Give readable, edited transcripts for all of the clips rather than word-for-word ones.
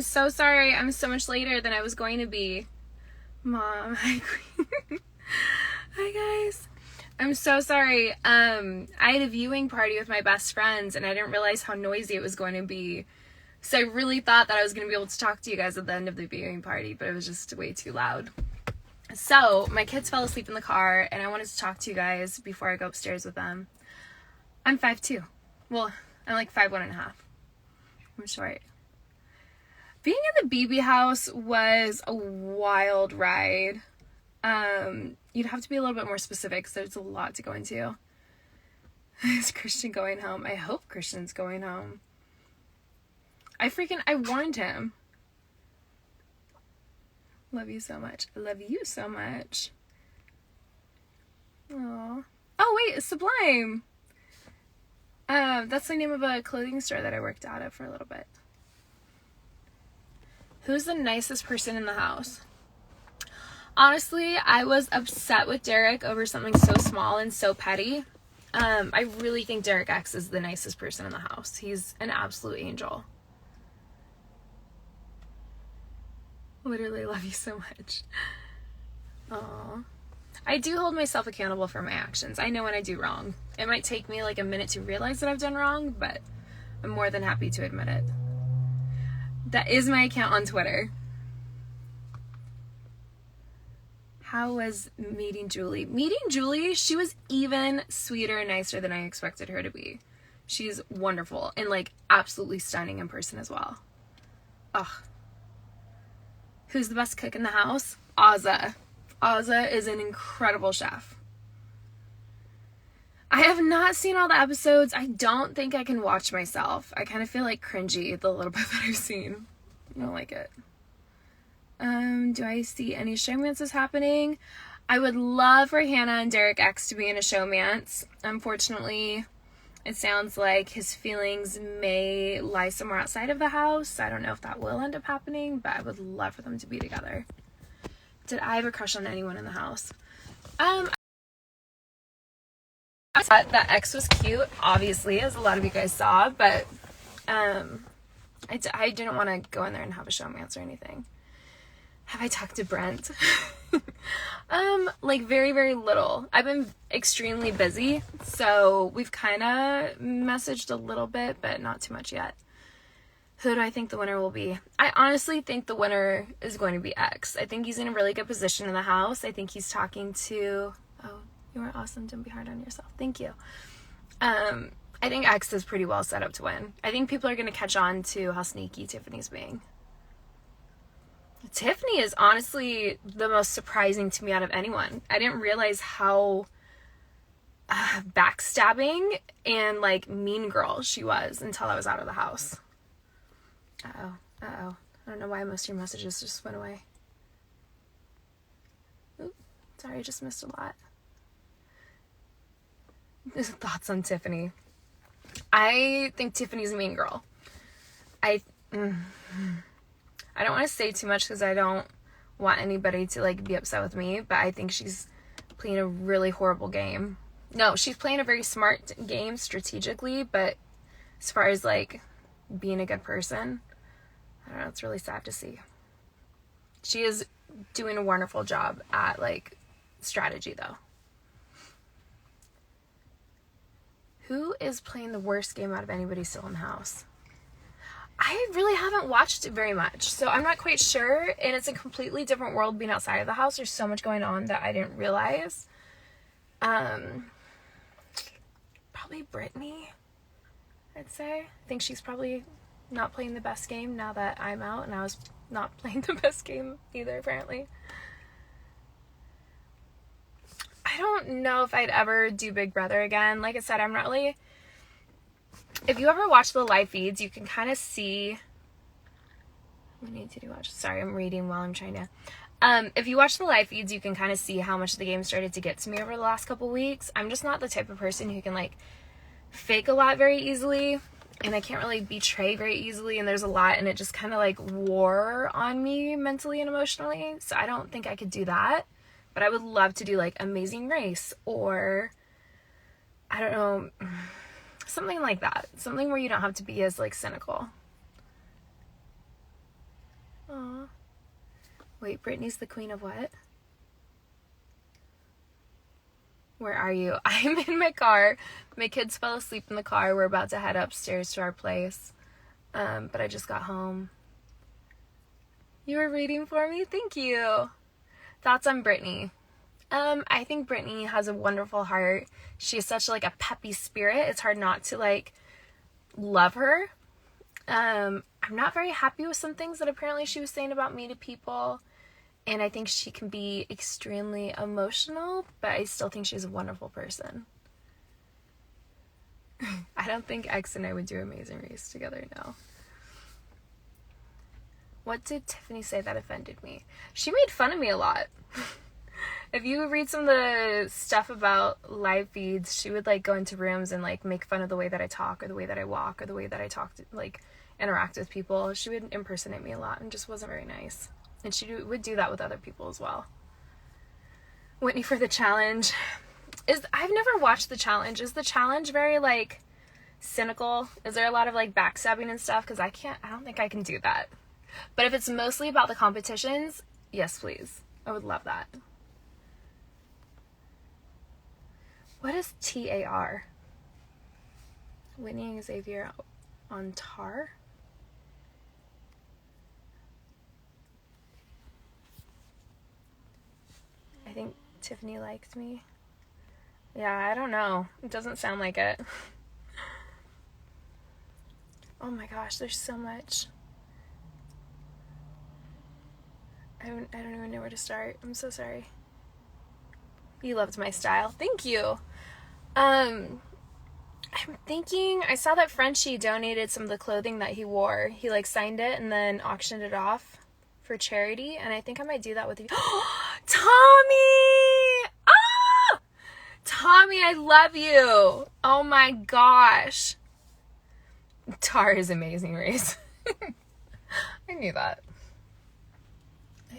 so sorry. I'm so much later than I was going to be. Mom, hi, Queen. Hi, guys. I'm so sorry. I had a viewing party with my best friends, and I didn't realize how noisy it was going to be. So I really thought that I was going to be able to talk to you guys at the end of the viewing party, but it was just way too loud. So my kids fell asleep in the car, and I wanted to talk to you guys before I go upstairs with them. I'm 5'2". Well, I'm like 5'1.5". I'm short. Being in the BB house was a wild ride. You'd have to be a little bit more specific because there's a lot to go into. Is Christian going home? I hope Christian's going home. I warned him. Love you so much. I love you so much. Aww. Oh, wait, Sublime. That's the name of a clothing store that I worked out at for a little bit. Who's the nicest person in the house? Honestly, I was upset with Derek over something so small and so petty. I really think Derek X is the nicest person in the house. He's an absolute angel. Literally love you so much. Aww. I do hold myself accountable for my actions. I know when I do wrong. It might take me like a minute to realize that I've done wrong, but I'm more than happy to admit it. That is my account on Twitter. How was meeting Julie? Meeting Julie, she was even sweeter and nicer than I expected her to be. She's wonderful and like absolutely stunning in person as well. Ugh. Who's the best cook in the house? Ozzy. Ozzy is an incredible chef. I have not seen all the episodes. I don't think I can watch myself. I kind of feel like cringy the little bit that I've seen. I don't like it. Do I see any showmances happening? I would love for Hannah and Derek X to be in a showmance. Unfortunately, it sounds like his feelings may lie somewhere outside of the house. I don't know if that will end up happening, but I would love for them to be together. Did I have a crush on anyone in the house? I thought that X was cute, obviously, as a lot of you guys saw, but I didn't want to go in there and have a showmance or anything. Have I talked to Brent? Like very, very little. I've been extremely busy, so we've kind of messaged a little bit, but not too much yet. Who do I think the winner will be? I honestly think the winner is going to be X. I think he's in a really good position in the house. I think he's talking to... Oh, you are awesome. Don't be hard on yourself. Thank you. I think X is pretty well set up to win. I think people are going to catch on to how sneaky Tiffany's being. Tiffany is honestly the most surprising to me out of anyone. I didn't realize how backstabbing and like mean girl she was until I was out of the house. Uh-oh. I don't know why most of your messages just went away. Oop, sorry, I just missed a lot. Thoughts on Tiffany? I think Tiffany's a mean girl. I don't want to say too much because I don't want anybody to like be upset with me, but I think she's playing a really horrible game. No, she's playing a very smart game strategically, but as far as like being a good person, I don't know, it's really sad to see. She is doing a wonderful job at like strategy though. Who is playing the worst game out of anybody still in the house? I really haven't watched it very much, so I'm not quite sure, and it's a completely different world being outside of the house. There's so much going on that I didn't realize. Probably Brittany, I'd say. I think she's probably not playing the best game now that I'm out, and I was not playing the best game either, apparently. I don't know if I'd ever do Big Brother again. Like I said, I'm not really... If you ever watch the live feeds, you can kind of see... I need to watch. Sorry, I'm reading while I'm trying to... If you watch the live feeds, you can kind of see how much the game started to get to me over the last couple weeks. I'm just not the type of person who can, like, fake a lot very easily. And I can't really betray very easily. And there's a lot, and it just kind of, like, wore on me mentally and emotionally. So I don't think I could do that. But I would love to do, like, Amazing Race or... I don't know... Something like that. Something where you don't have to be as, like, cynical. Aw. Wait, Brittany's the queen of what? Where are you? I'm in my car. My kids fell asleep in the car. We're about to head upstairs to our place. But I just got home. You were reading for me? Thank you. Thoughts on Brittany? I think Brittany has a wonderful heart. She has such like a peppy spirit. It's hard not to like love her. I'm not very happy with some things that apparently she was saying about me to people. And I think she can be extremely emotional, but I still think she's a wonderful person. I don't think X and I would do Amazing Race together, no. What did Tiffany say that offended me? She made fun of me a lot. If you read some of the stuff about live feeds, she would like go into rooms and like make fun of the way that I talk or the way that I walk or the way that I talk to, like, interact with people. She would impersonate me a lot and just wasn't very nice. And she would do that with other people as well. Whitney for the challenge. I've never watched the challenge. Is the challenge very like cynical? Is there a lot of like backstabbing and stuff? Because I don't think I can do that. But if it's mostly about the competitions, yes please. I would love that. What is TAR? Whitney and Xavier on TAR? I think Tiffany liked me. Yeah, I don't know. It doesn't sound like it. Oh my gosh, there's so much. I don't even know where to start. I'm so sorry. You loved my style. Thank you. I'm thinking, I saw that Frenchie donated some of the clothing that he wore. He like signed it and then auctioned it off for charity, and I think I might do that with you. Tommy! Ah! Tommy, I love you. Oh my gosh. Tar is Amazing Race. I knew that. I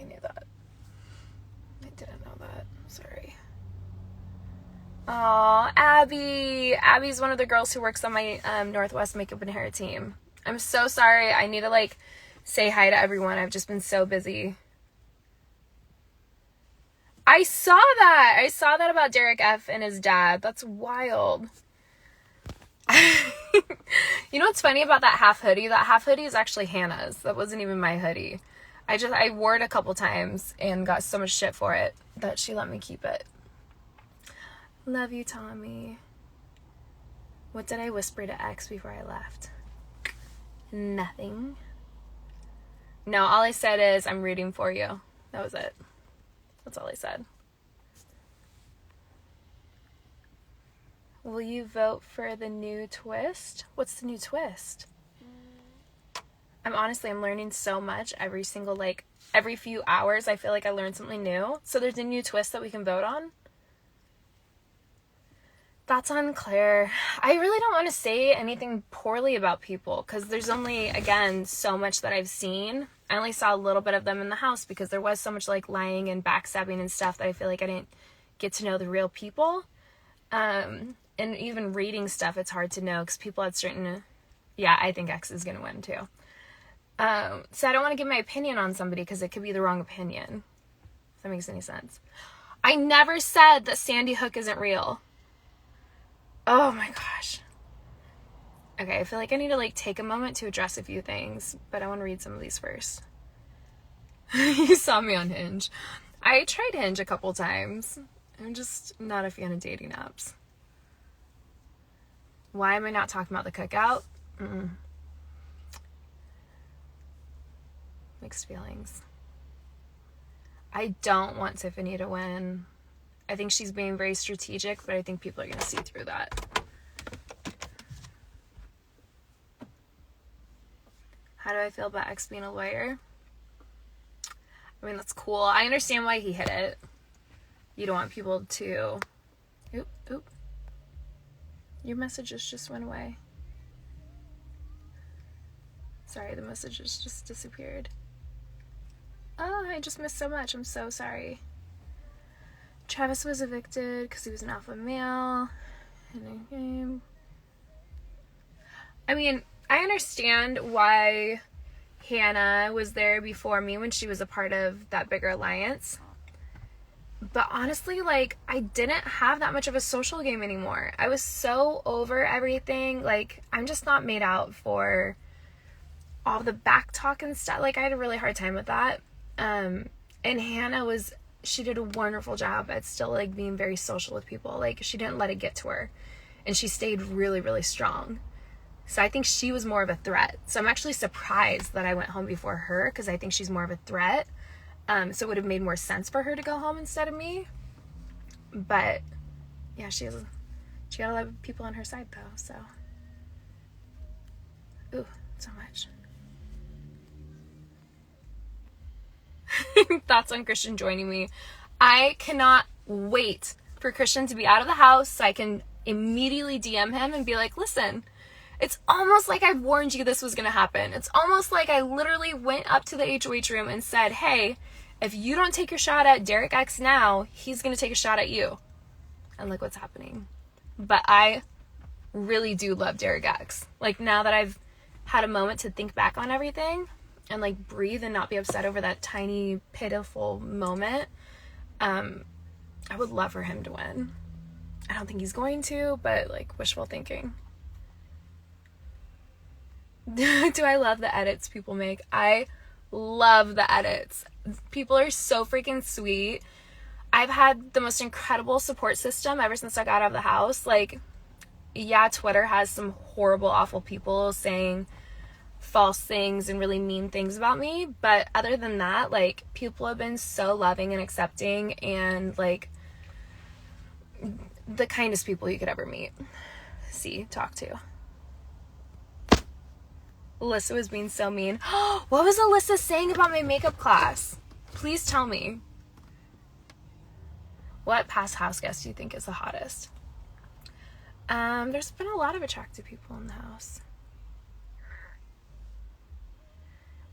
didn't know that. I'm sorry. Oh, Abby. Abby's one of the girls who works on my Northwest Makeup and Hair team. I'm so sorry. I need to like say hi to everyone. I've just been so busy. I saw that about Derek F and his dad. That's wild. You know what's funny about that half hoodie? That half hoodie is actually Hannah's. That wasn't even my hoodie. I wore it a couple times and got so much shit for it that she let me keep it. Love you, Tommy. What did I whisper to X before I left? Nothing. No, all I said is, I'm rooting for you. That was it. That's all I said. Will you vote for the new twist? What's the new twist? I'm learning so much every few hours. I feel like I learn something new. So there's a new twist that we can vote on? That's unclear. I really don't want to say anything poorly about people because there's only, again, so much that I've seen. I only saw a little bit of them in the house because there was so much like lying and backstabbing and stuff that I feel like I didn't get to know the real people. And even reading stuff, it's hard to know because people had certain... Yeah, I think X is going to win too. So I don't want to give my opinion on somebody because it could be the wrong opinion. If that makes any sense. I never said that Sandy Hook isn't real. Oh my gosh. Okay, I feel like I need to like take a moment to address a few things, but I want to read some of these first. You saw me on Hinge. I tried Hinge a couple times. I'm just not a fan of dating apps. Why am I not talking about the cookout? Mixed feelings. I don't want Tiffany to win. I think she's being very strategic, but I think people are going to see through that. How do I feel about X being a lawyer? I mean, that's cool. I understand why he hit it. You don't want people to... Oop. Your messages just went away. Sorry, the messages just disappeared. Oh, I just missed so much. I'm so sorry. Travis was evicted because he was an alpha male in a game. I mean, I understand why Hannah was there before me when she was a part of that bigger alliance. But honestly, like, I didn't have that much of a social game anymore. I was so over everything. Like, I'm just not made out for all the back talk and stuff. Like, I had a really hard time with that. And Hannah she did a wonderful job at still, like, being very social with people. Like, she didn't let it get to her. And she stayed really, really strong. So I think she was more of a threat. So I'm actually surprised that I went home before her, because I think she's more of a threat. So it would have made more sense for her to go home instead of me. But yeah, she got a lot of people on her side though, so. Ooh, so much. Thoughts on Christian joining me. I cannot wait for Christian to be out of the house so I can immediately DM him and be like, listen, it's almost like I warned you this was going to happen. It's almost like I literally went up to the HOH room and said, hey, if you don't take your shot at Derek X now, he's going to take a shot at you. And look what's happening. But I really do love Derek X. Like, now that I've had a moment to think back on everything and, like, breathe and not be upset over that tiny, pitiful moment, I would love for him to win. I don't think he's going to, but, like, wishful thinking. Do I love the edits people make? I love the edits. People are so freaking sweet. I've had the most incredible support system ever since I got out of the house. Like, yeah, Twitter has some horrible, awful people saying false things and really mean things about me. But other than that, like, people have been so loving and accepting and, like, the kindest people you could ever meet. Talk to. Alyssa was being so mean. What was Alyssa saying about my makeup class? Please tell me. What past house guest do you think is the hottest? There's been a lot of attractive people in the house.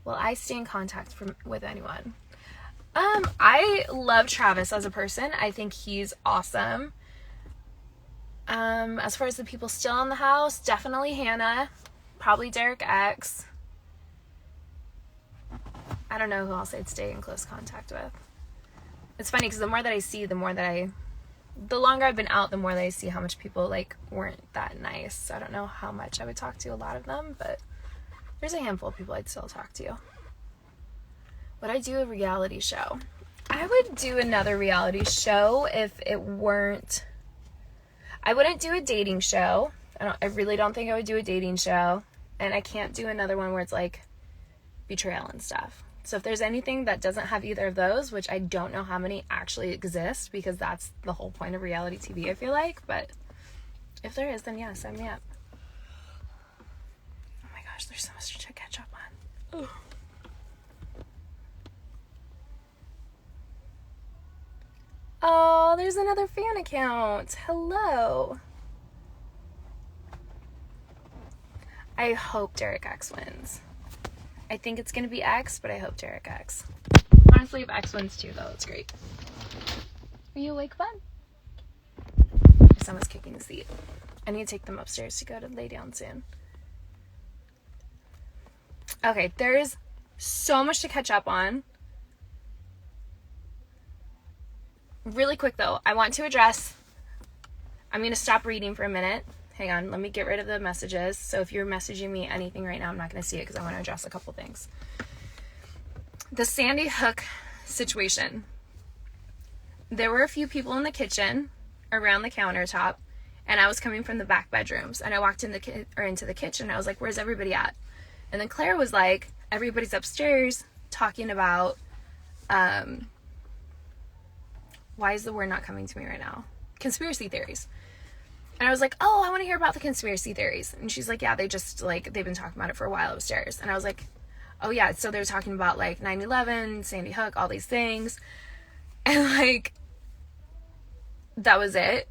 Will I stay in contact with anyone? I love Travis as a person. I think he's awesome. As far as the people still in the house, definitely Hannah. Probably Derek X. I don't know who else I'd stay in close contact with. It's funny because the more that I see, the longer I've been out, the more that I see how much people, like, weren't that nice. So I don't know how much I would talk to a lot of them, but there's a handful of people I'd still talk to. Would I do a reality show? I would do another reality show if it weren't... I wouldn't do a dating show. I really don't think I would do a dating show. And I can't do another one where it's, like, betrayal and stuff. So if there's anything that doesn't have either of those, which I don't know how many actually exist, because that's the whole point of reality TV, I feel like. But if there is, then yeah, sign me up. Oh my gosh, there's so much to catch up on. Ugh. Oh, there's another fan account. Hello. I hope Derek X wins. I think it's going to be X, but I hope Derek X. Honestly, if X wins too, though, it's great. Are you awake, bud? Someone's kicking the seat. I need to take them upstairs to go to lay down soon. Okay, there's so much to catch up on. Really quick, though, I want to address... I'm going to stop reading for a minute. Hang on, let me get rid of the messages. So if you're messaging me anything right now, I'm not going to see it because I want to address a couple things. The Sandy Hook situation. There were a few people in the kitchen around the countertop, and I was coming from the back bedrooms, and I walked into the kitchen, and I was like, where's everybody at? And then Claire was like, everybody's upstairs talking about, why is the word not coming to me right now? Conspiracy theories. And I was like, oh, I want to hear about the conspiracy theories. And she's like, yeah, they've been talking about it for a while upstairs. And I was like, oh yeah, so they're talking about, like, 9/11, Sandy Hook, all these things. And, like, that was it.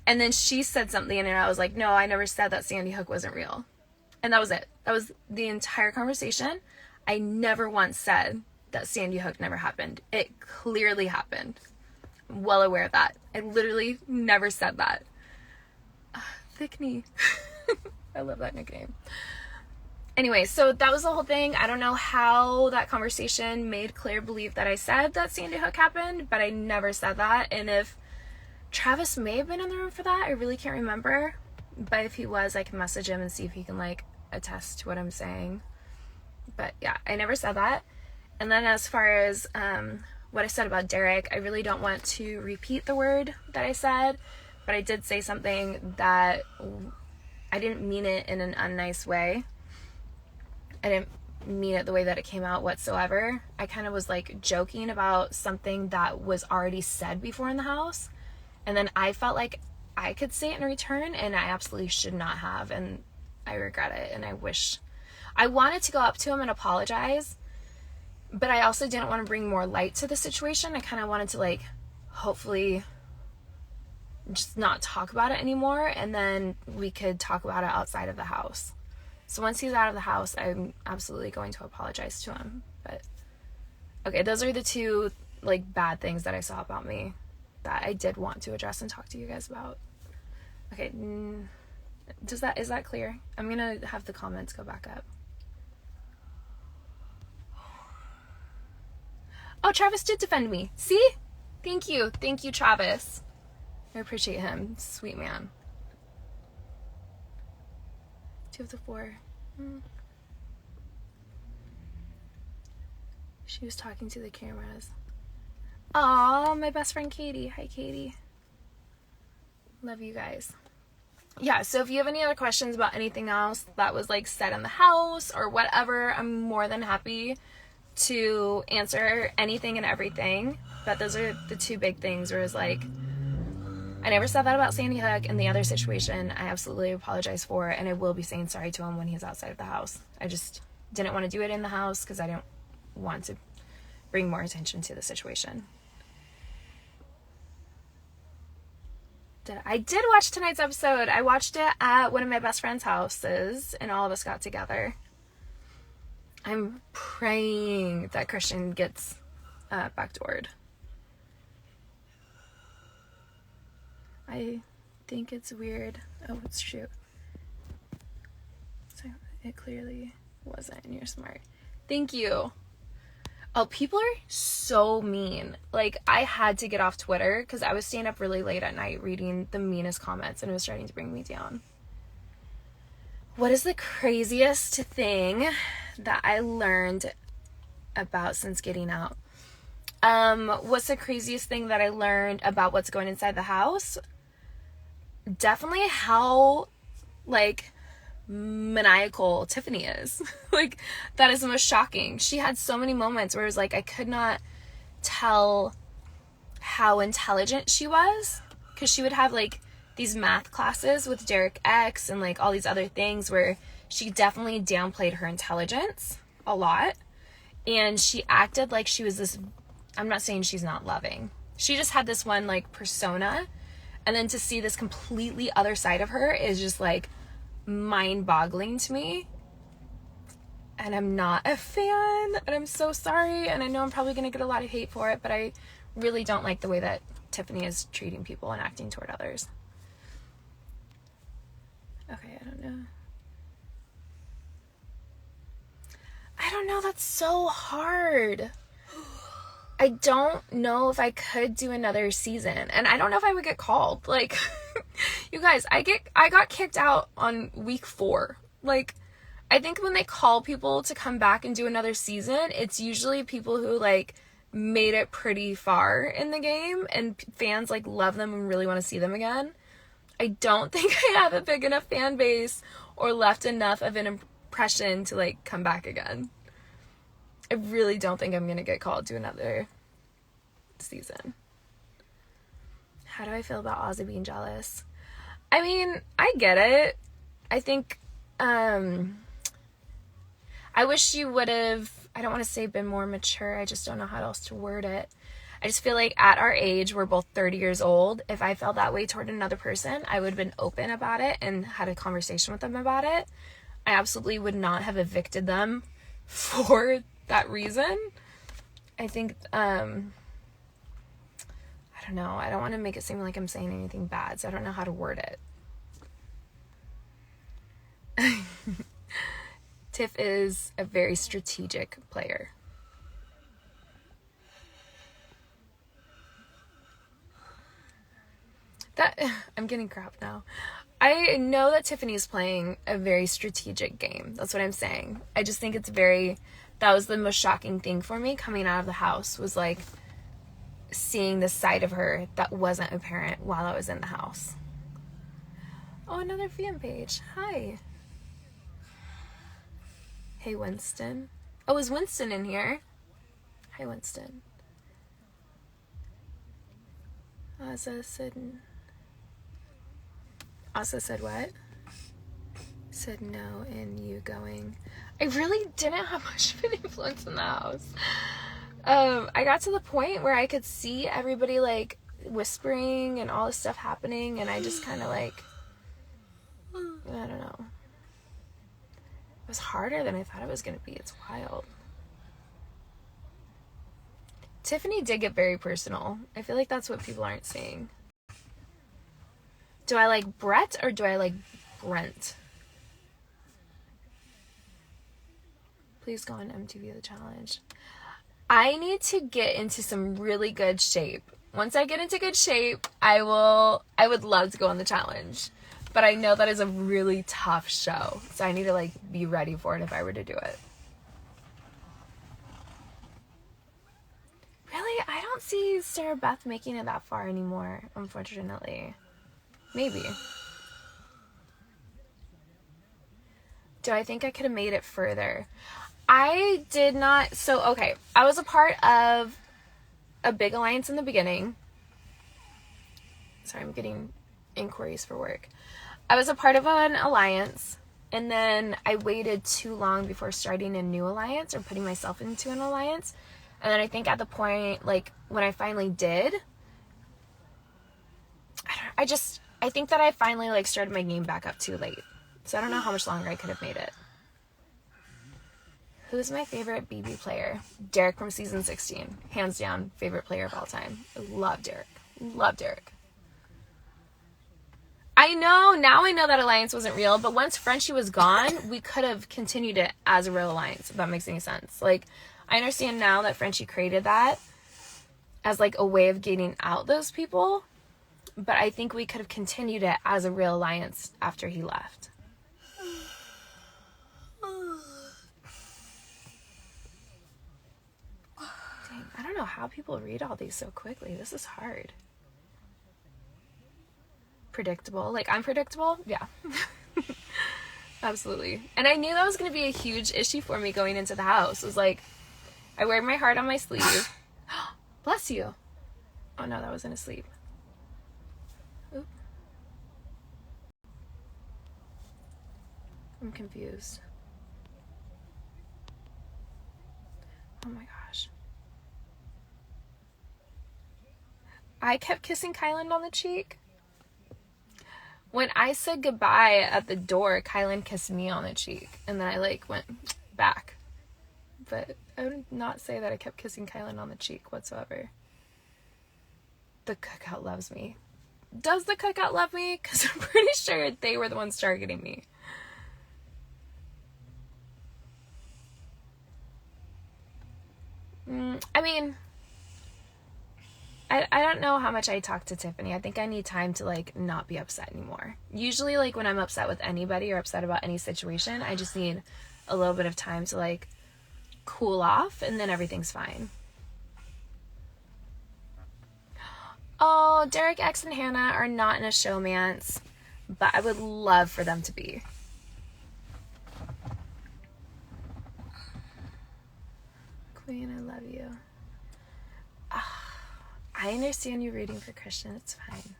And then she said something, and I was like, no, I never said that Sandy Hook wasn't real. And that was it. That was the entire conversation. I never once said that Sandy Hook never happened. It clearly happened. I'm well aware of that. I literally never said that. Thick knee. I love that nickname. Anyway, so that was the whole thing. I don't know how that conversation made Claire believe that I said that Sandy Hook happened, but I never said that. And if Travis may have been in the room for that, I really can't remember. But if he was, I can message him and see if he can, like, attest to what I'm saying. But yeah, I never said that. And then as far as what I said about Derek, I really don't want to repeat the word that I said, but I did say something that I didn't mean it in an unnice way. I didn't mean it the way that it came out whatsoever. I kind of was like joking about something that was already said before in the house. And then I felt like I could say it in return, and I absolutely should not have. And I regret it. And I wish I wanted to go up to him and apologize, but I also didn't want to bring more light to the situation. I kind of wanted to, like, hopefully just not talk about it anymore, and then we could talk about it outside of the house. So once he's out of the house, I'm absolutely going to apologize to him. But okay, those are the two, like, bad things that I saw about me that I did want to address and talk to you guys about. Okay, is that clear? I'm gonna have the comments go back up. Oh, Travis did defend me. See? Thank you, Travis. I appreciate him. Sweet man. 2 of the 4. She was talking to the cameras. Aw, my best friend Katie. Hi, Katie. Love you guys. Yeah, so if you have any other questions about anything else that was, like, said in the house or whatever, I'm more than happy to answer anything and everything. But those are the two big things, where it's like, I never said that about Sandy Hook, and the other situation I absolutely apologize for, and I will be saying sorry to him when he's outside of the house. I just didn't want to do it in the house because I didn't want to bring more attention to the situation. I did watch tonight's episode. I watched it at one of my best friend's houses, and all of us got together. I'm praying that Christian gets backdoored. I think it's weird. Oh, shoot. So it clearly wasn't, and you're smart. Thank you. Oh, people are so mean. Like, I had to get off Twitter because I was staying up really late at night reading the meanest comments, and it was starting to bring me down. What is the craziest thing that I learned about since getting out? What's the craziest thing that I learned about what's going inside the house? Definitely how, like, maniacal Tiffany is. Like, that is the most shocking. She had so many moments where it was like I could not tell how intelligent she was, because she would have, like, these math classes with Derek X and, like, all these other things where she definitely downplayed her intelligence a lot, and she acted like she was this, I'm not saying she's not loving, she just had this one, like, persona, and then to see this completely other side of her is just, like, mind-boggling to me. And I'm not a fan, and I'm so sorry, and I know I'm probably gonna get a lot of hate for it, but I really don't like the way that Tiffany is treating people and acting toward others. Okay, I don't know, that's so hard. I don't know if I could do another season, and I don't know if I would get called. Like, you guys, I got kicked out on week 4. Like, I think when they call people to come back and do another season, it's usually people who, like, made it pretty far in the game, and fans, like, love them and really want to see them again. I don't think I have a big enough fan base or left enough of an impression to, like, come back again. I really don't think I'm gonna get called to another season. How do I feel about Ozzy being jealous? I mean, I get it. I think, I wish you would have, I don't want to say been more mature, I just don't know how else to word it. I just feel like at our age, we're both 30 years old. If I felt that way toward another person, I would have been open about it and had a conversation with them about it. I absolutely would not have evicted them for that reason. I think, I don't know. I don't want to make it seem like I'm saying anything bad, so I don't know how to word it. Tiff is a very strategic player. I'm getting crap now. I know that Tiffany's playing a very strategic game. That's what I'm saying. I just think that was the most shocking thing for me coming out of the house, was like seeing the side of her that wasn't apparent while I was in the house. Oh, another fan page. Hi. Hey, Winston. Oh, is Winston in here? Hi, Winston. Asa said what? Said no, and you going. I really didn't have much of an influence in the house. I got to the point where I could see everybody like whispering and all this stuff happening, and I just kind of like, I don't know. It was harder than I thought it was going to be. It's wild. Tiffany did get very personal. I feel like that's what people aren't seeing. Do I like Brett or do I like Brent? Please go on MTV The Challenge. I need to get into some really good shape. Once I get into good shape, I would love to go on The Challenge. But I know that is a really tough show. So I need to like be ready for it if I were to do it. Really? I don't see Sarah Beth making it that far anymore, unfortunately. Maybe. Do I think I could have made it further? I did not. So, okay. I was a part of a big alliance in the beginning. Sorry, I'm getting inquiries for work. I was a part of an alliance, and then I waited too long before starting a new alliance or putting myself into an alliance. And then I think at the point, like, when I finally did, I think that I finally, like, started my game back up too late. So I don't know how much longer I could have made it. Who's my favorite BB player? Derek from season 16. Hands down, favorite player of all time. I love Derek. Love Derek. Now I know that alliance wasn't real, but once Frenchie was gone, we could have continued it as a real alliance, if that makes any sense. Like, I understand now that Frenchie created that as, like, a way of getting out those people. But I think we could have continued it as a real alliance after he left. Dang, I don't know how people read all these so quickly. This is hard. Predictable. Like, I'm predictable? Yeah. Absolutely. And I knew that was going to be a huge issue for me going into the house. It was like, I wear my heart on my sleeve. Bless you. Oh no, that wasn't asleep. Oop. I'm confused. Oh my gosh. I kept kissing Kylan on the cheek. When I said goodbye at the door, Kylan kissed me on the cheek. And then I like went back. But I would not say that I kept kissing Kylan on the cheek whatsoever. The cookout loves me. Does the cookout love me? Because I'm pretty sure they were the ones targeting me. I mean, I don't know how much I talk to Tiffany. I think I need time to, like, not be upset anymore. Usually, like, when I'm upset with anybody or upset about any situation, I just need a little bit of time to, like, cool off, and then everything's fine. Oh, Derek X and Hannah are not in a showmance, but I would love for them to be. Queen, I love you. I understand you rooting for Christian. It's fine.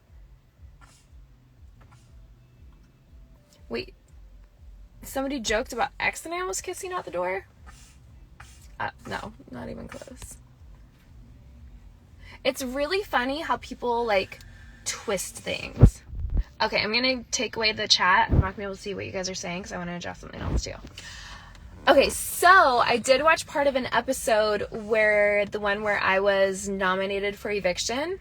Wait. Somebody joked about X and I was kissing out the door? No, not even close. It's really funny how people, like, twist things. Okay, I'm going to take away the chat. I'm not going to be able to see what you guys are saying because I want to adjust something else too. Okay, so I did watch part of an episode where I was nominated for eviction,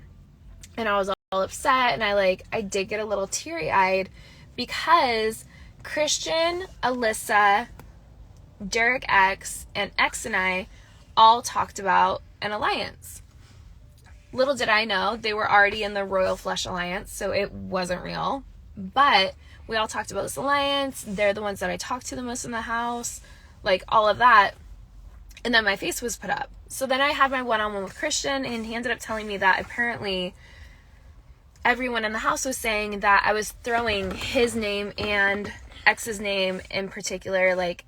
and I was all upset, and I did get a little teary-eyed because Christian, Alyssa, Derek X and X and I all talked about an alliance. Little did I know, they were already in the Royal Flush Alliance, so it wasn't real. But we all talked about this alliance. They're the ones that I talked to the most in the house, like all of that. And then my face was put up. So then I had my one-on-one with Christian, and he ended up telling me that apparently everyone in the house was saying that I was throwing his name and X's name in particular, like,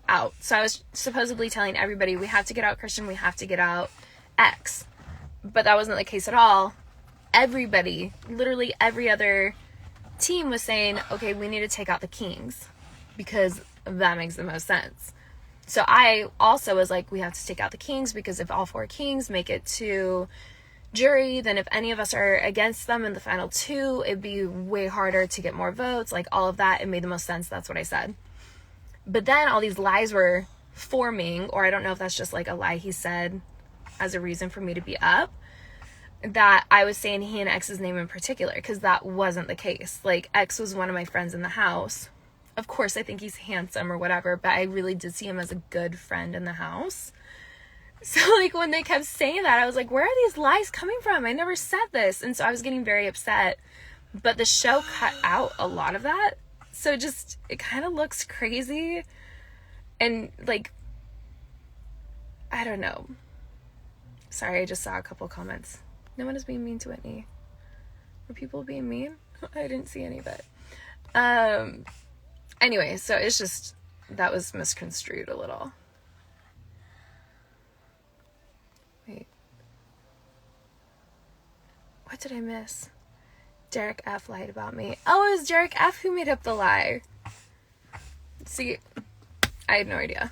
out. So I was supposedly telling everybody, we have to get out Christian, we have to get out X. But that wasn't the case at all. Everybody, literally every other team was saying, okay, we need to take out the Kings because that makes the most sense. So I also was like, we have to take out the Kings because if all 4 Kings make it to jury, then if any of us are against them in the final 2, it'd be way harder to get more votes, like all of that. It made the most sense. That's what I said. But then all these lies were forming, or I don't know if that's just like a lie he said as a reason for me to be up, that I was saying he and X's name in particular, because that wasn't the case. Like, X was one of my friends in the house. Of course, I think he's handsome or whatever, but I really did see him as a good friend in the house. So, like, when they kept saying that, I was like, where are these lies coming from? I never said this. And so I was getting very upset. But the show cut out a lot of that. So it kind of looks crazy. And, like, I don't know. Sorry, I just saw a couple comments. No one is being mean to Whitney. Were people being mean? I didn't see any of it. Anyway, so it's just, that was misconstrued a little. Wait. What did I miss? Derek F lied about me. Oh, it was Derek F who made up the lie. See, I had no idea.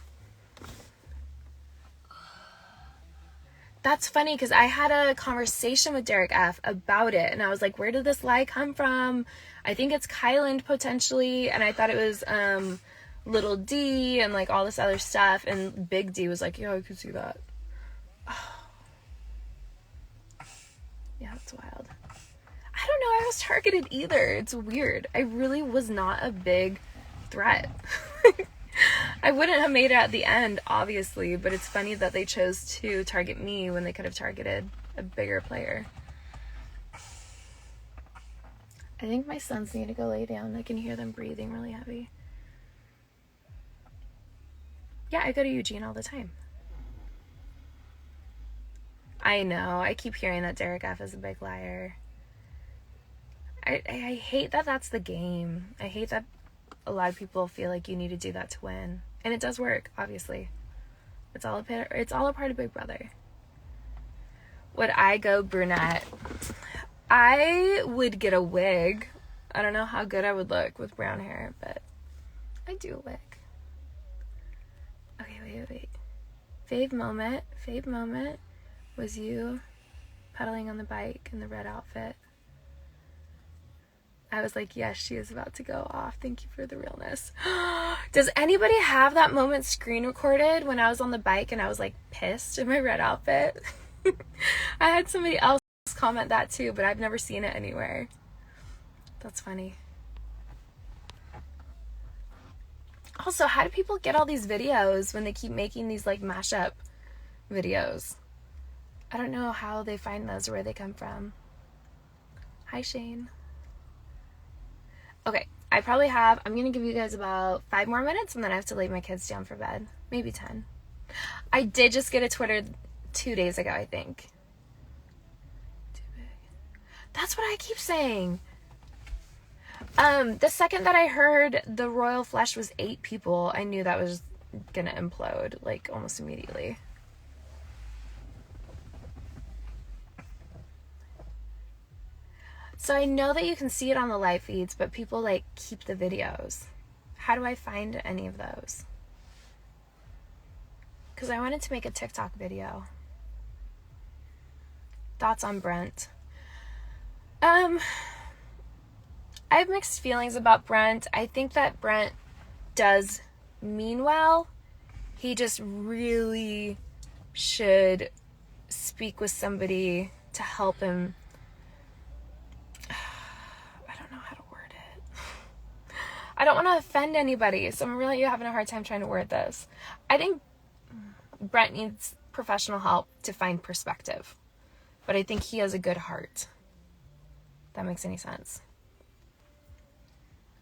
That's funny because I had a conversation with Derek F about it, and I was like, where did this lie come from? I think it's Kyland potentially, and I thought it was Little D and like all this other stuff, and Big D was like, yeah, I could see that. Oh. Yeah, that's wild. I don't know, I was targeted either. It's weird. I really was not a big threat. I wouldn't have made it at the end, obviously, but it's funny that they chose to target me when they could have targeted a bigger player. I think my sons need to go lay down. I can hear them breathing really heavy. Yeah, I go to Eugene all the time. I know. I keep hearing that Derek F is a big liar. I hate that that's the game. I hate that a lot of people feel like you need to do that to win. And it does work, obviously. It's all a part of Big Brother. Would I go brunette? I would get a wig. I don't know how good I would look with brown hair, but I'd do a wig. Okay, wait. Fave moment was you pedaling on the bike in the red outfit. I was like, yes, she is about to go off. Thank you for the realness. Does anybody have that moment screen recorded when I was on the bike and I was like pissed in my red outfit? I had somebody else comment that too, but I've never seen it anywhere. That's funny. Also, how do people get all these videos when they keep making these like mashup videos? I don't know how they find those or where they come from. Hi, Shane. Okay, I'm going to give you guys about 5 more minutes and then I have to lay my kids down for bed. Maybe 10. I did just get a Twitter 2 days ago, I think. Too big. That's what I keep saying. The second that I heard the Royal Flush was 8 people, I knew that was going to implode, like, almost immediately. So I know that you can see it on the live feeds, but people like keep the videos. How do I find any of those? Because I wanted to make a TikTok video. Thoughts on Brent? I have mixed feelings about Brent. I think that Brent does mean well. He just really should speak with somebody to help him. I don't want to offend anybody, so I'm really having a hard time trying to word this. I think Brent needs professional help to find perspective, but I think he has a good heart. If that makes any sense.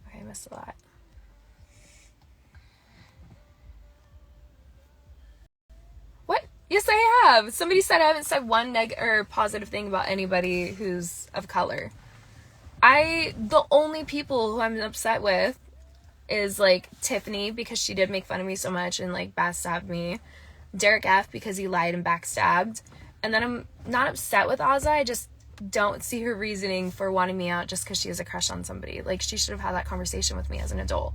Okay, I missed a lot. What? Yes, I have. Somebody said I haven't said one positive thing about anybody who's of color. The only people who I'm upset with is, like, Tiffany, because she did make fun of me so much and, like, backstabbed me. Derek F, because he lied and backstabbed. And then I'm not upset with Ozzy, I just don't see her reasoning for wanting me out just because she has a crush on somebody. Like, she should have had that conversation with me as an adult.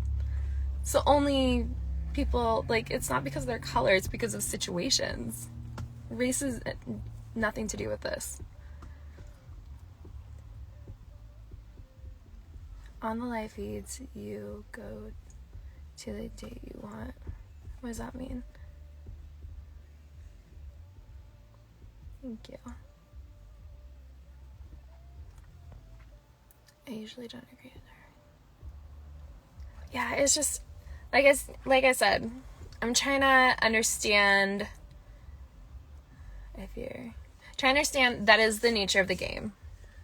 It's the only people, like, it's not because of their color, it's because of situations. Race has nothing to do with this. On the live feeds, you go to the date you want. What does that mean? Thank you. I usually don't agree with her. Yeah, it's just, like I said, I'm trying to understand that is the nature of the game.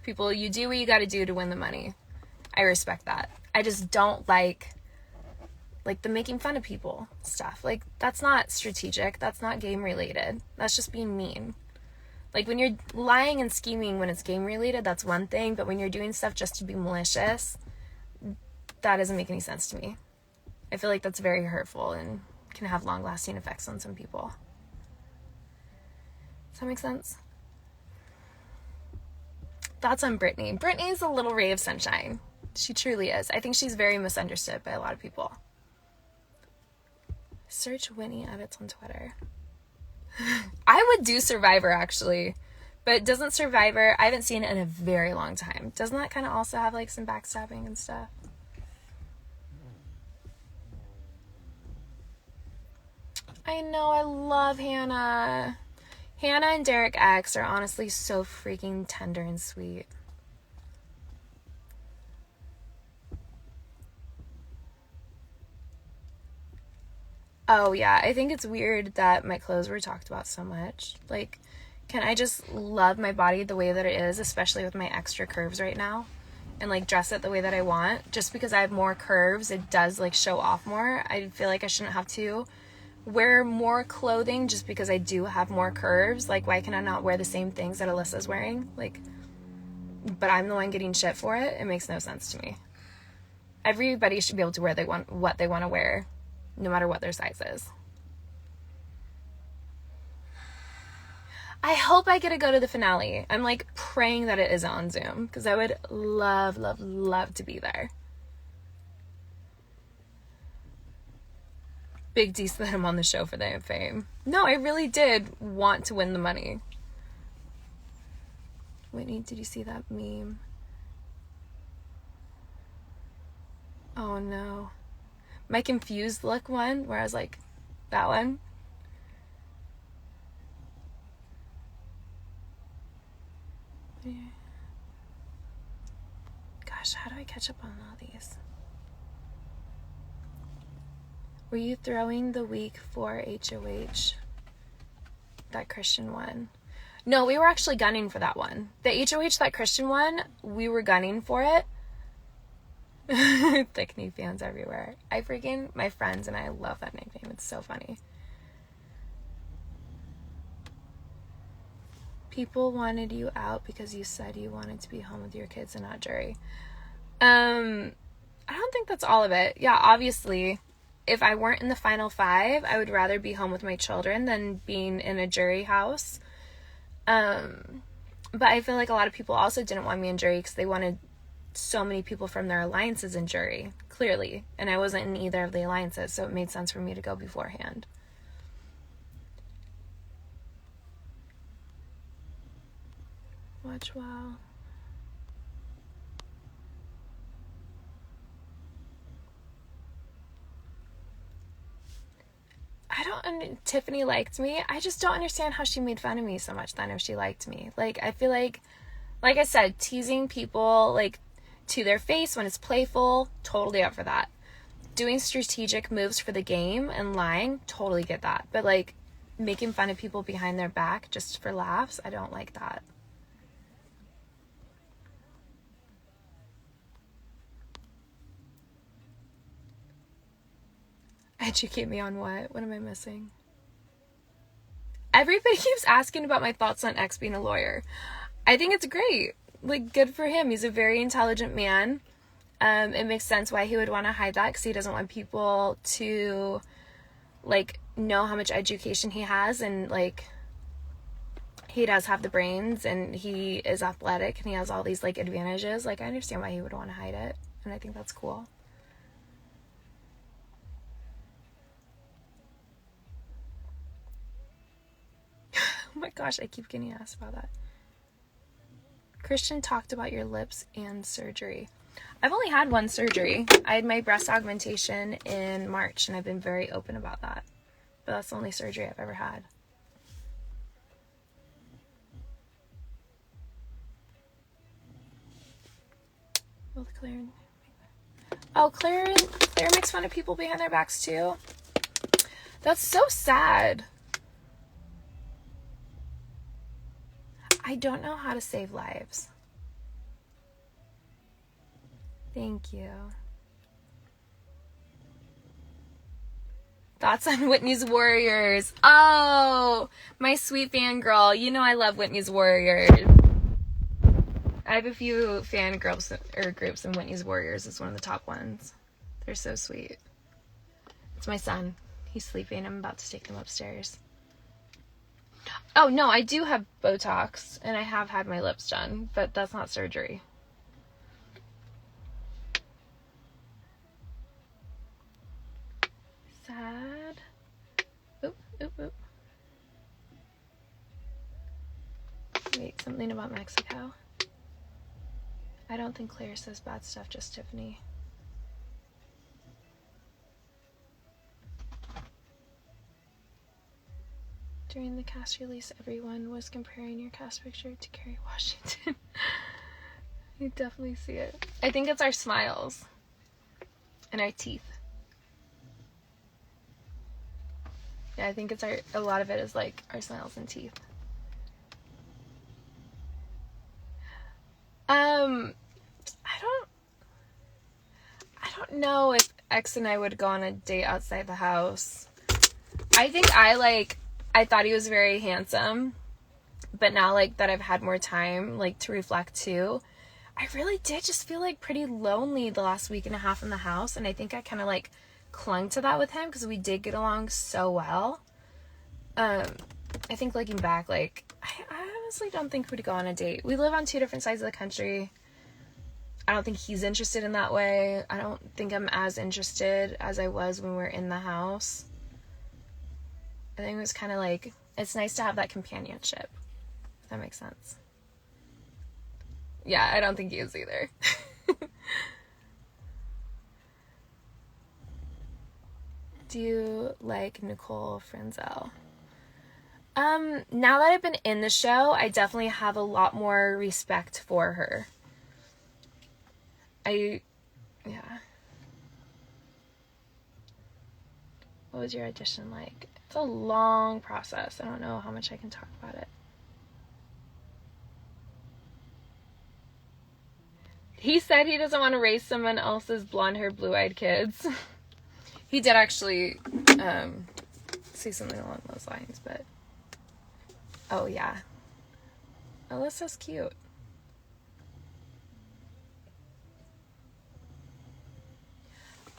People, you do what you gotta do to win the money. I respect that. I just don't like the making fun of people stuff. Like, that's not strategic. That's not game related. That's just being mean. Like, when you're lying and scheming when it's game related, that's one thing. But when you're doing stuff just to be malicious, that doesn't make any sense to me. I feel like that's very hurtful and can have long lasting effects on some people. Does that make sense? Thoughts on Brittany. Brittany's a little ray of sunshine. She truly is. I think she's very misunderstood by a lot of people. Search Whitney edits on Twitter. I would do Survivor, actually. But doesn't Survivor... I haven't seen it in a very long time. Doesn't that kind of also have, like, some backstabbing and stuff? I know. I love Hannah. Hannah and Derek X are honestly so freaking tender and sweet. Oh, yeah, I think it's weird that my clothes were talked about so much. Like, can I just love my body the way that it is, especially with my extra curves right now, and, like, dress it the way that I want? Just because I have more curves, it does, like, show off more. I feel like I shouldn't have to wear more clothing just because I do have more curves. Like, why can I not wear the same things that Alyssa's wearing? Like, but I'm the one getting shit for it? It makes no sense to me. Everybody should be able to wear what they want to wear, no matter what their size is. I hope I get to go to the finale. I'm, like, praying that it is on Zoom, because I would love, love, love to be there. Big D said I'm on the show for the fame. No, I really did want to win the money. Whitney, did you see that meme? Oh, no. My confused look one, where I was like, that one. Gosh, how do I catch up on all these? Were you throwing the week for HOH? That Christian one? No, we were actually gunning for that one. The HOH, that Christian one, we were gunning for it. Thick knee fans everywhere. My friends and I love that nickname. It's so funny. People wanted you out because you said you wanted to be home with your kids and not jury. I don't think that's all of it. Yeah, obviously, if I weren't in the final 5, I would rather be home with my children than being in a jury house. But I feel like a lot of people also didn't want me in jury because they wanted so many people from their alliances in jury, clearly. And I wasn't in either of the alliances, so it made sense for me to go beforehand. Watch WoW. Tiffany liked me. I just don't understand how she made fun of me so much then if she liked me. Like, I feel like I said, teasing people, like, to their face when it's playful, totally up for that. doing strategic moves for the game and lying, totally get that. But, like, making fun of people behind their back just for laughs, I don't like that. Educate me on what? What am I missing? Everybody keeps asking about my thoughts on X being a lawyer. I think it's great. Like, good for him. He's a very intelligent man. It makes sense why he would want to hide that, because he doesn't want people to, like, know how much education he has, and, like, he does have the brains, and he is athletic, and he has all these, like, advantages. Like, I understand why he would want to hide it, and I think that's cool. Oh my gosh, I keep getting asked about that. Christian talked about your lips and surgery. I've only had one surgery. I had my breast augmentation in March, and I've been very open about that. But that's the only surgery I've ever had. Will Claire... Oh, Claire makes fun of people behind their backs too? That's so sad. I don't know how to save lives. Thank you. Thoughts on Whitney's Warriors? Oh, my sweet fangirl. You know I love Whitney's Warriors. I have a few fangirls or groups, and Whitney's Warriors is one of the top ones. They're so sweet. It's my son. He's sleeping. I'm about to take him upstairs. Oh, no, I do have Botox, and I have had my lips done, but that's not surgery. Sad. Oop, oop, oop. Wait, something about Mexico. I don't think Claire says bad stuff, just Tiffany. During the cast release, everyone was comparing your cast picture to Kerry Washington. You definitely see it. I think it's our smiles and our teeth. Yeah, I think it's a lot of it is like our smiles and teeth. I don't know if X and I would go on a date outside the house. I think I thought he was very handsome, but now, like, that I've had more time, like, to reflect too, I really did just feel, like, pretty lonely the last week and a half in the house, and I think I kind of, like, clung to that with him, because we did get along so well. I think looking back, like, I honestly don't think we'd go on a date. We live on two different sides of the country. I don't think he's interested in that way. I don't think I'm as interested as I was when we were in the house. I think it was kind of like, it's nice to have that companionship. If that makes sense. Yeah, I don't think he is either. Do you like Nicole Frenzel? Now that I've been in the show, I definitely have a lot more respect for her. Yeah. What was your audition like? It's a long process. I don't know how much I can talk about it. He said he doesn't want to raise someone else's blonde-haired, blue-eyed kids. He did actually say something along those lines, but... Oh, yeah. Alyssa's cute.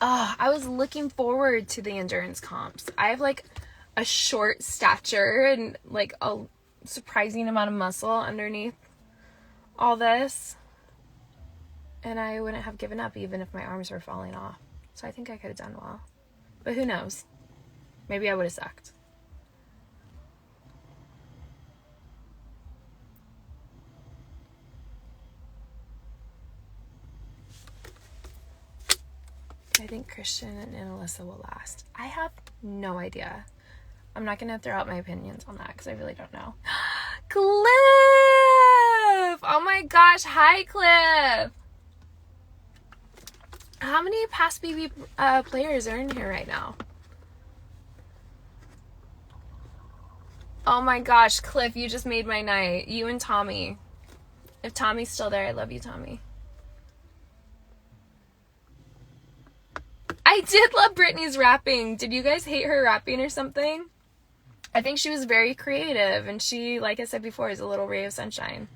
Oh, I was looking forward to the endurance comps. I have, like, a short stature and, like, a surprising amount of muscle underneath all this. And I wouldn't have given up even if my arms were falling off. So I think I could have done well. But who knows? Maybe I would have sucked. I think Christian and Alyssa will last. I have no idea. I'm not going to throw out my opinions on that because I really don't know. Cliff! Oh my gosh. Hi, Cliff. How many past BB players are in here right now? Oh my gosh, Cliff, you just made my night. You and Tommy. If Tommy's still there, I love you, Tommy. I did love Brittany's rapping. Did you guys hate her rapping or something? I think she was very creative, and she, like I said before, is a little ray of sunshine.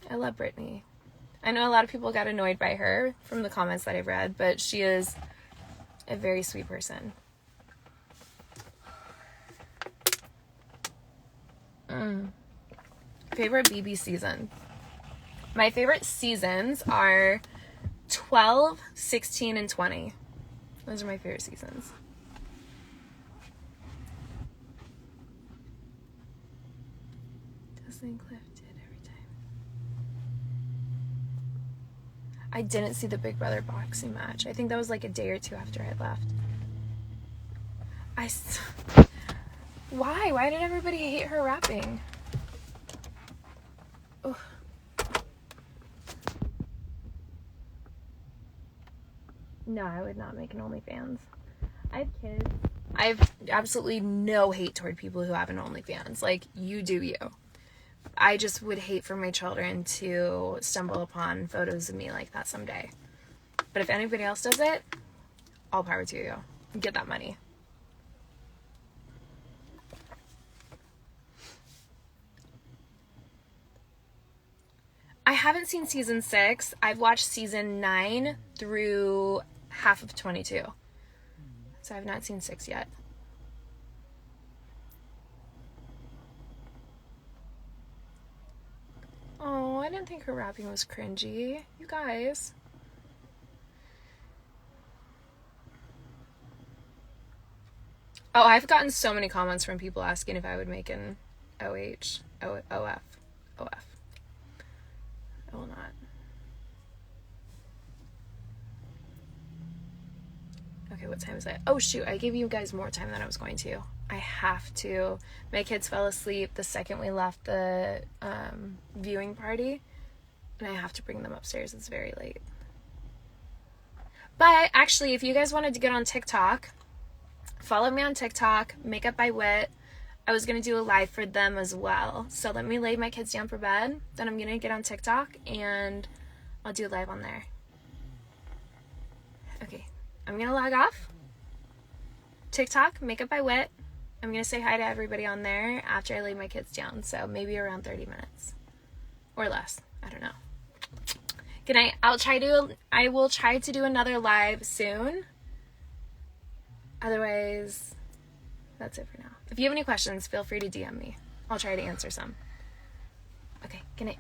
I love Brittany. I know a lot of people got annoyed by her from the comments that I've read, but she is a very sweet person. Favorite BB season? My favorite seasons are 12, 16, and 20. Those are my favorite seasons. Dustin Cliff did every time. I didn't see the Big Brother boxing match. I think that was like a day or two after I left. Why? Why did everybody hate her rapping? Ugh. No, I would not make an OnlyFans. I have kids. I have absolutely no hate toward people who have an OnlyFans. Like, you do you. I just would hate for my children to stumble upon photos of me like that someday. But if anybody else does it, all power to you. Get that money. I haven't seen season 6. I've watched season 9 through half of 22. So I've not seen 6 yet. Oh, I didn't think her rapping was cringy. You guys. Oh, I've gotten so many comments from people asking if I would make an OF. I will not. Okay, what time is it? Oh shoot, I gave you guys more time than I was going to. I have to. My kids fell asleep the second we left the viewing party, and I have to bring them upstairs. It's very late. But actually, if you guys wanted to get on TikTok, follow me on TikTok, Makeup by Wit. I was going to do a live for them as well. So let me lay my kids down for bed. Then I'm going to get on TikTok and I'll do a live on there. Okay, I'm going to log off. TikTok, Makeup by Wit. I'm going to say hi to everybody on there after I lay my kids down. So maybe around 30 minutes or less. I don't know. Good night. I will try to do another live soon. Otherwise, that's it for now. If you have any questions, feel free to DM me. I'll try to answer some. Okay, good night.